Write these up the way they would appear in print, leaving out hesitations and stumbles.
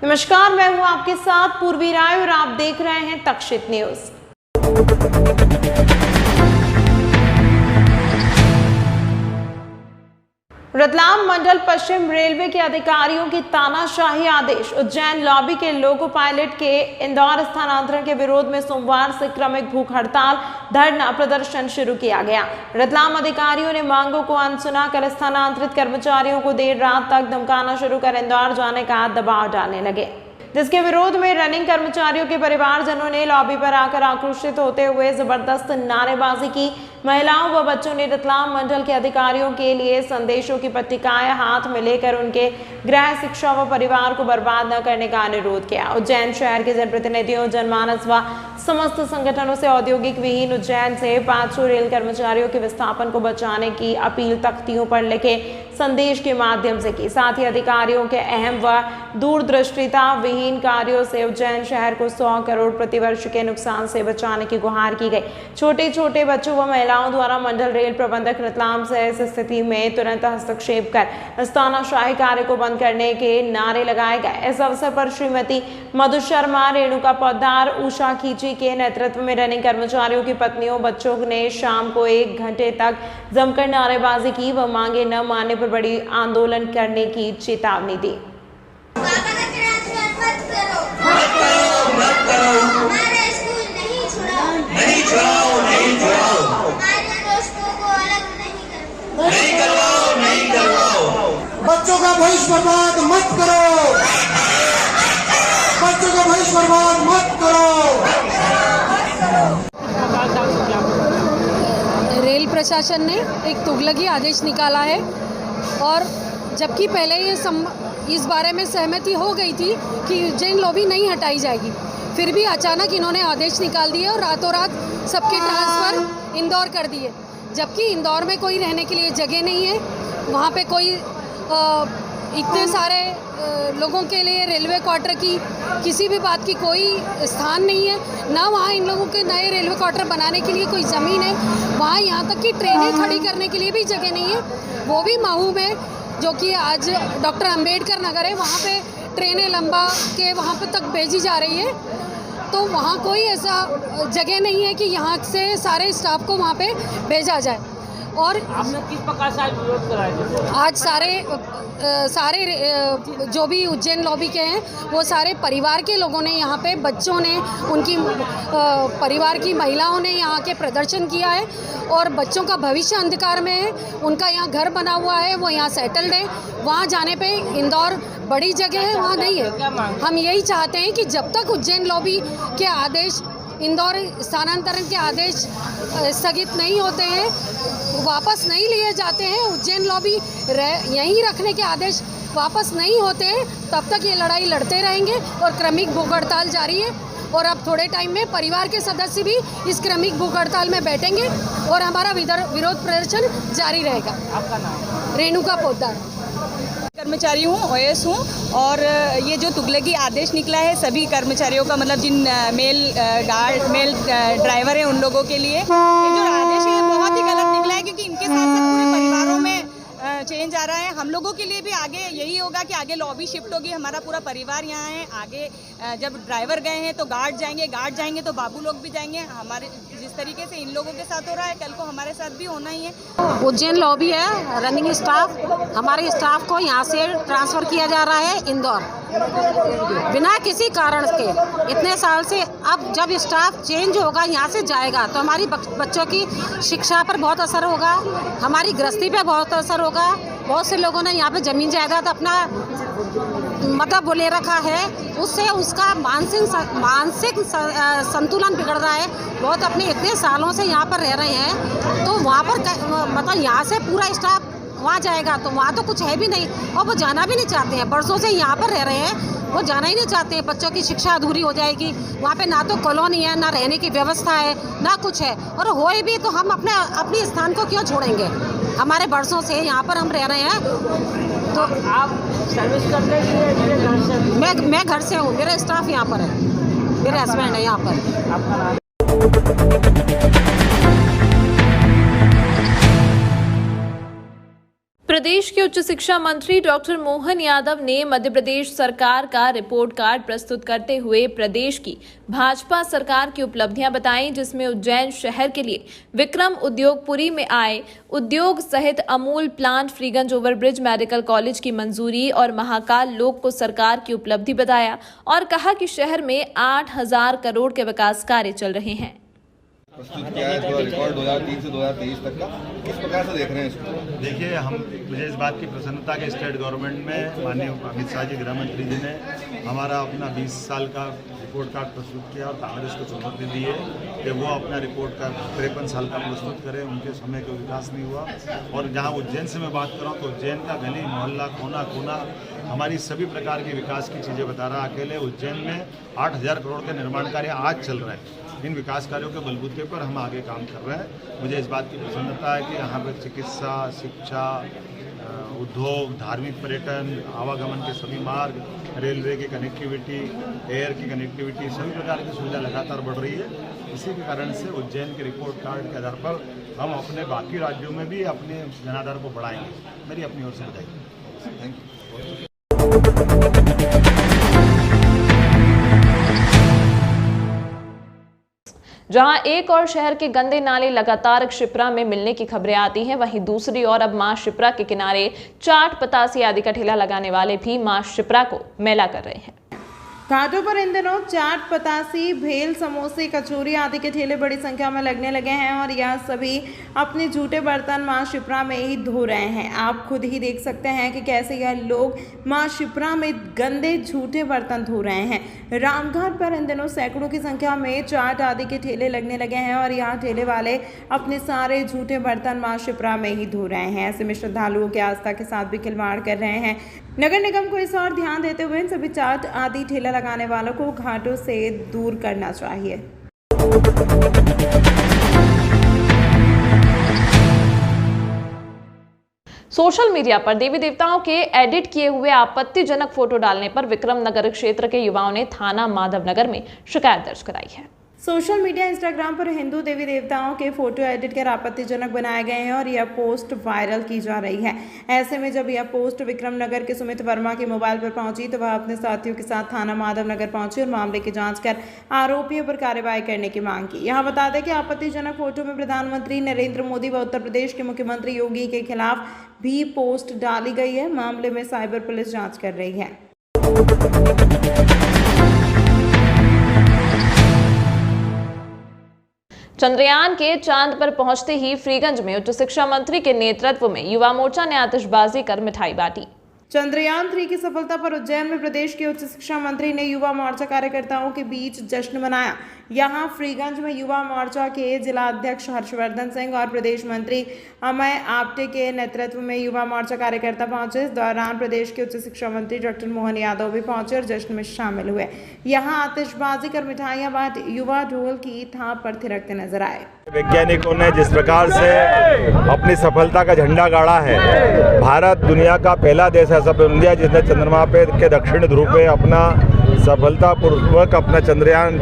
नमस्कार, मैं हूं आपके साथ पूर्वी राय और आप देख रहे हैं तक्षित न्यूज। रतलाम मंडल पश्चिम रेलवे के अधिकारियों की तानाशाही आदेश। उज्जैन लॉबी के लोको पायलट के इंदौर स्थानांतरण के विरोध में सोमवार से क्रमिक भूख हड़ताल धरना प्रदर्शन शुरू किया गया। रतलाम अधिकारियों ने मांगों को अनसुना कर स्थानांतरित कर्मचारियों को देर रात तक धमकाना शुरू कर इंदौर जाने का दबाव डालने लगे, जिसके विरोध में रनिंग कर्मचारियों के परिवारजनों ने लॉबी पर आकर आक्रोशित होते हुए जबरदस्त नारेबाजी की। महिलाओं व बच्चों ने रतलाम मंडल के अधिकारियों के लिए संदेशों की पट्टिकाएं हाथ में लेकर उनके गृह, शिक्षा व परिवार को बर्बाद न करने का अनुरोध किया। उज्जैन शहर के जनप्रतिनिधियों, जनमानस व समस्त संगठनों से औद्योगिक विहीन उज्जैन से 500 रेल कर्मचारियों के विस्थापन को बचाने की अपील तख्तियों पर लिखे संदेश के माध्यम से की। साथ ही अधिकारियों के अहम व दूरदृष्टिता विहीन कार्यों से उज्जैन शहर को 100 करोड़ प्रतिवर्ष के नुकसान से बचाने की गुहार की गई। छोटे छोटे बच्चों व महिलाओं द्वारा मंडल रेल प्रबंधक रतलाम से इस स्थिति में तुरंत हस्तक्षेप कर तानाशाही कार्य को बंद करने के नारे लगाए गए। इस अवसर पर श्रीमती मधु शर्मा, रेणुका पौदार, उषा खींची के नेतृत्व में रनिंग कर्मचारियों की पत्नियों, बच्चों ने शाम को 1 घंटे तक जमकर नारेबाजी की व मांगे न मानने पर बड़ी आंदोलन करने की चेतावनी दी। बच्चों का भविष्य बर्बाद मत करो, बच्चों का भविष्य बर्बाद मत करो। रेल प्रशासन ने एक तुगलकी आदेश निकाला है और जबकि पहले ये इस बारे में सहमति हो गई थी कि उज्जैन लॉबी नहीं हटाई जाएगी, फिर भी अचानक इन्होंने आदेश निकाल दिए और रातों रात सबके ट्रांसफ़र इंदौर कर दिए। जबकि इंदौर में कोई रहने के लिए जगह नहीं है, वहाँ पे कोई इतने सारे लोगों के लिए रेलवे क्वार्टर की किसी भी बात की कोई स्थान नहीं है, ना वहाँ इन लोगों के नए रेलवे क्वार्टर बनाने के लिए कोई ज़मीन है, वहाँ यहाँ तक कि ट्रेनें खड़ी करने के लिए भी जगह नहीं है, वो भी महू में, जो कि आज डॉक्टर अंबेडकर नगर है, वहाँ पे ट्रेनें लंबा के वहाँ पे तक भेजी जा रही है। तो वहाँ कोई ऐसा जगह नहीं है कि यहाँ से सारे स्टाफ को वहाँ पे भेजा जाए। और आपने किस प्रकार से विरोध कराया? आज सारे जो भी उज्जैन लॉबी के हैं वो सारे परिवार के लोगों ने, यहाँ पे बच्चों ने, उनकी परिवार की महिलाओं ने यहाँ के प्रदर्शन किया है और बच्चों का भविष्य अंधकार में है। उनका यहाँ घर बना हुआ है, वो यहाँ सेटल्ड है, वहाँ जाने पे इंदौर बड़ी जगह है, वहाँ नहीं है। हम यही चाहते हैं कि जब तक उज्जैन लॉबी के आदेश, इंदौर स्थानांतरण के आदेश स्थगित नहीं होते हैं, वापस नहीं लिए जाते हैं, उज्जैन लॉबी यहीं रखने के आदेश वापस नहीं होते हैं, तब तक ये लड़ाई लड़ते रहेंगे और क्रमिक भूख हड़ताल जारी है। और अब थोड़े टाइम में परिवार के सदस्य भी इस क्रमिक भूख हड़ताल में बैठेंगे और हमारा विरोध प्रदर्शन जारी रहेगा। आपका नाम? रेणुका पौदार। कर्मचारी हूँ, ओएस हूँ और ये जो तुगलकी आदेश निकला है सभी कर्मचारियों का, मतलब जिन मेल ड्राइवर हैं उन लोगों के लिए, ये जो आदेश है बहुत ही गलत निकला है, क्योंकि इनके साथ साथ पूरे परिवारों में चेंज आ रहा है। हम लोगों के लिए भी आगे यही होगा कि आगे लॉबी शिफ्ट होगी, हमारा पूरा परिवार यहाँ है। आगे जब ड्राइवर गए हैं तो गार्ड जाएंगे तो बाबू लोग भी जाएंगे। हमारे जिस तरीके से इन लोगों के साथ हो रहा है, कल को हमारे साथ भी होना ही है। उज्जैन लॉबी है, रनिंग स्टाफ, हमारे स्टाफ को यहाँ से ट्रांसफ़र किया जा रहा है इंदौर बिना किसी कारण के। इतने साल से अब जब स्टाफ चेंज होगा, यहाँ से जाएगा, तो हमारी बच्चों की शिक्षा पर बहुत असर होगा, हमारी गृहस्थी पे बहुत असर होगा। बहुत से लोगों ने यहाँ पे ज़मीन जायदाद अपना मतलब वो ले रखा है, उससे उसका मानसिक संतुलन बिगड़ रहा है। बहुत अपने इतने सालों से यहाँ पर रह रहे हैं, तो वहाँ पर मतलब यहाँ से पूरा स्टाफ वहाँ जाएगा तो वहाँ तो कुछ है भी नहीं, और वो जाना भी नहीं चाहते हैं। बरसों से यहाँ पर रह रहे हैं, वो जाना ही नहीं चाहते हैं। बच्चों की शिक्षा अधूरी हो जाएगी, वहाँ पे ना तो कॉलोनी है, ना रहने की व्यवस्था है, ना कुछ है। और होए भी तो हम अपने स्थान को क्यों छोड़ेंगे? हमारे बरसों से यहाँ पर हम रह रहे हैं। तो आप सर्विस करते हैं? मैं घर से हूँ, मेरा स्टाफ यहाँ पर है, मेरे हस्बैंड है यहाँ पर। आपका नाम? प्रदेश के उच्च शिक्षा मंत्री डॉक्टर मोहन यादव ने मध्य प्रदेश सरकार का रिपोर्ट कार्ड प्रस्तुत करते हुए प्रदेश की भाजपा सरकार की उपलब्धियां बताई, जिसमें उज्जैन शहर के लिए विक्रम उद्योगपुरी में आए उद्योग सहित Amul plant, Freeganj overbridge medical college की मंजूरी और महाकाल लोक को सरकार की उपलब्धि बताया और कहा कि शहर में 8,000 करोड़ के विकास कार्य चल रहे हैं। प्रस्तुत किया है जो रिकॉर्ड 2003 से 2023 तक का, किस प्रकार से देख रहे हैं इसको? देखिए, मुझे इस बात की प्रसन्नता कि स्टेट गवर्नमेंट में माननीय अमित शाह जी, गृह मंत्री जी ने हमारा अपना 20 साल का रिपोर्ट कार्ड प्रस्तुत किया और कांग्रेस को चुनौती दी है कि वो अपना रिपोर्ट कार्ड 53 साल का प्रस्तुत करें। उनके समय का विकास नहीं हुआ। और जहाँ उज्जैन से मैं बात कर रहा हूँ तो उज्जैन का गली मोहल्ला कोना कोना हमारी सभी प्रकार के विकास की चीज़ें बता रहा। अकेले उज्जैन में 8,000 करोड़ के निर्माण कार्य आज चल रहा है। इन विकास कार्यों के बलबूते पर हम आगे काम कर रहे हैं। मुझे इस बात की प्रसन्नता है कि यहाँ पर चिकित्सा, शिक्षा, उद्योग, धार्मिक पर्यटन, आवागमन के सभी मार्ग, रेलवे की कनेक्टिविटी, एयर की कनेक्टिविटी, सभी प्रकार की सुविधा लगातार बढ़ रही है। इसी के कारण से उज्जैन के रिपोर्ट कार्ड के आधार पर हम अपने बाकी राज्यों में भी अपने जनाधार को बढ़ाएंगे। मेरी अपनी ओर से बधाई। Thank you. जहां एक और शहर के गंदे नाले लगातार क्षिप्रा में मिलने की खबरें आती हैं, वहीं दूसरी ओर अब मां क्षिप्रा के किनारे चाट, पतासी आदि का ठेला लगाने वाले भी मां क्षिप्रा को मैला कर रहे हैं। घाटों पर इन दिनों चाट, पतासी, भेल, समोसे, कचौरी आदि के ठेले बड़ी संख्या में लगने लगे हैं और यह सभी अपने झूठे बर्तन मां क्षिप्रा में ही धो रहे हैं। आप खुद ही देख सकते हैं कि कैसे यह लोग मां क्षिप्रा में गंदे झूठे बर्तन धो रहे हैं। रामघाट पर इन दिनों सैकड़ों की संख्या में चाट आदि के ठेले लगने लगे हैं और यहाँ ठेले वाले अपने सारे झूठे बर्तन मां क्षिप्रा में ही धो रहे हैं। ऐसे में श्रद्धालुओं की आस्था के साथ भी खिलवाड़ कर रहे हैं। नगर निगम को इस और ध्यान देते हुए इन सभी चाट आदि ठेला लगाने वालों को घाटों से दूर करना चाहिए। सोशल मीडिया पर देवी देवताओं के एडिट किए हुए आपत्तिजनक फोटो डालने पर विक्रम नगर क्षेत्र के युवाओं ने थाना माधवनगर में शिकायत दर्ज कराई है। सोशल मीडिया इंस्टाग्राम पर हिंदू देवी देवताओं के फोटो एडिट कर आपत्तिजनक बनाए गए हैं और यह पोस्ट वायरल की जा रही है। ऐसे में जब यह पोस्ट विक्रम नगर के सुमित वर्मा के मोबाइल पर पहुंची तो वह अपने साथियों के साथ थाना माधवनगर पहुंचे और मामले की जांच कर आरोपियों पर कार्रवाई करने की मांग की। यहाँ बता दें कि आपत्तिजनक फोटो में प्रधानमंत्री नरेंद्र मोदी व उत्तर प्रदेश के मुख्यमंत्री योगी के खिलाफ भी पोस्ट डाली गई है। मामले में साइबर पुलिस जाँच कर रही है। चंद्रयान के चांद पर पहुंचते ही फ्रीगंज में उच्च शिक्षा मंत्री के नेतृत्व में युवा मोर्चा ने आतिशबाजी कर मिठाई बांटी। चंद्रयान 3 की सफलता पर उज्जैन में प्रदेश के उच्च शिक्षा मंत्री ने युवा मोर्चा कार्यकर्ताओं के बीच जश्न मनाया। यहां फ्रीगंज में युवा मोर्चा के जिला अध्यक्ष हर्षवर्धन सिंह और प्रदेश मंत्री अमय आपटे के नेतृत्व में युवा मोर्चा कार्यकर्ता पहुंचे। इस दौरान प्रदेश के उच्च शिक्षा मंत्री डॉक्टर मोहन यादव भी पहुंचे और जश्न में शामिल हुए। यहां आतिशबाजी कर मिठाइयां बांट युवा ढोल की थाप पर थिरकते नजर आए। वैज्ञानिकों ने जिस प्रकार से अपनी सफलता का झंडा गाड़ा है, भारत दुनिया का पहला देश ऐसा बन गया जिसने चंद्रमा पे के दक्षिण ध्रुव पे अपना सफलतापूर्वक अपना चंद्रयान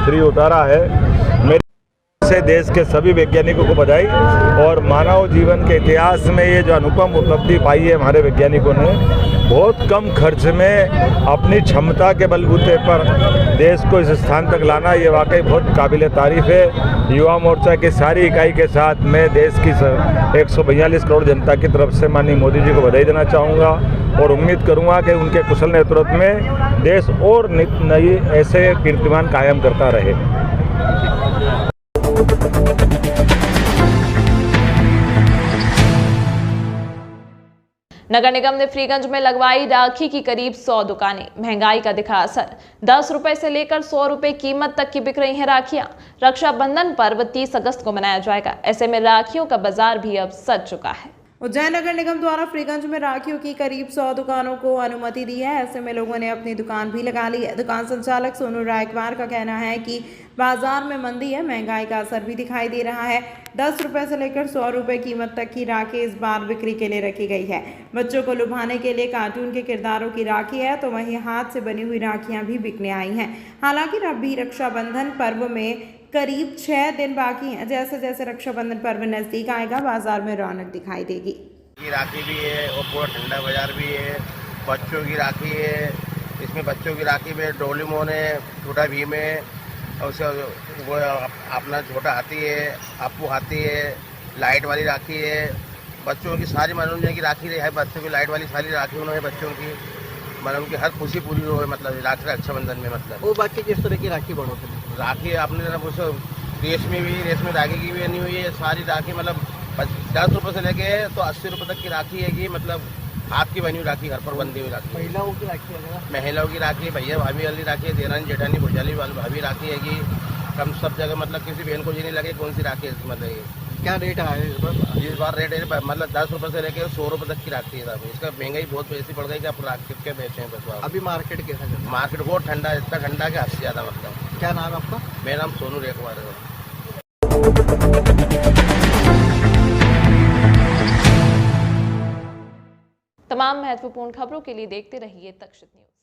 3 उतारा है। मेरे से देश के सभी वैज्ञानिकों को बधाई और मानव जीवन के इतिहास में ये जो अनुपम उपलब्धि पाई है हमारे वैज्ञानिकों ने, बहुत कम खर्च में अपनी क्षमता के बलबूते पर देश को इस स्थान तक लाना, ये वाकई बहुत काबिल तारीफ है। युवा मोर्चा की सारी इकाई के साथ मैं देश की 142 करोड़ जनता की तरफ से माननीय मोदी जी को बधाई देना चाहूँगा और उम्मीद करूँगा कि उनके कुशल नेतृत्व में देश और नई ऐसे कीर्तिमान कायम करता रहे। नगर निगम ने फ्रीगंज में लगवाई राखी की करीब 100 दुकानें। महंगाई का दिखा असर। 10 रुपए से लेकर 100 रुपए कीमत तक की बिक रही हैं राखियां। रक्षाबंधन पर्व 30 अगस्त को मनाया जाएगा। ऐसे में राखियों का बाजार भी अब सज चुका है। उज्जैन नगर निगम द्वारा फ्रीगंज में राखियों की करीब 100 दुकानों को अनुमति दी है। ऐसे में लोगों ने अपनी दुकान भी लगा ली है। दुकान संचालक सोनू रायकवार का कहना है कि बाजार में मंदी है, महंगाई का असर भी दिखाई दे रहा है। 10 रुपए से लेकर 100 रुपए कीमत तक की राखी इस बार बिक्री के लिए रखी गई है। बच्चों को लुभाने के लिए कार्टून के किरदारों की राखी है तो वहीं हाथ से बनी हुई राखियां भी बिकने आई हैं। हालांकि अभी रक्षाबंधन पर्व में करीब 6 दिन बाकी हैं। जैसे जैसे रक्षाबंधन पर्व नजदीक आएगा बाजार में रौनक दिखाई देगी। की राखी भी है और पूरा ठंडा बाजार भी है। बच्चों की राखी है, इसमें बच्चों की राखी में डोरेमोन है, छोटा भीम है, और उसका वो अपना छोटा हाथी है, अपू हाथी है, लाइट वाली राखी है। बच्चों की सारी मनोरंजन की राखी है, बच्चों की लाइट वाली सारी राखी उन्होंने बच्चों की मतलब उनकी हर खुशी पूरी हो है, मतलब राखी रक्षाबंधन में। मतलब वो बाकी किस तरह की राखी बढ़ो राखी आपने उस रेशमी धागे की भी बनी हुई है सारी राखी, मतलब 10 रुपये से लेके तो 80 रुपये तक की राखी है कि मतलब हाथ की बनी हुई राखी, घर पर बंधी हुई राखी। महिलाओं की राखी है, महिलाओं की राखी, भैया भाभी वाली राखी है, देरानी जेठानी भुजाली वाली भाभी राखी है कि कम सब जगह मतलब किसी बहन को जी नहीं लगे कौन सी राखी है। मतलब ये क्या रेट है इस बार रेट है मतलब 10 रुपये से लेके 100 रुपये तक की राखी है। इसका महंगाई बहुत ऐसी बढ़ गई कि आप राखी के बेचे हैं बस। अभी मार्केट कैसा चल रहा मार्केट बहुत ठंडा है, इतना ठंडा कि हद से ज़्यादा। मतलब है? क्या नाम है आपका? मेरा नाम सोनू रेखवार है। तमाम महत्वपूर्ण खबरों के लिए देखते रहिए तक्षशित न्यूज।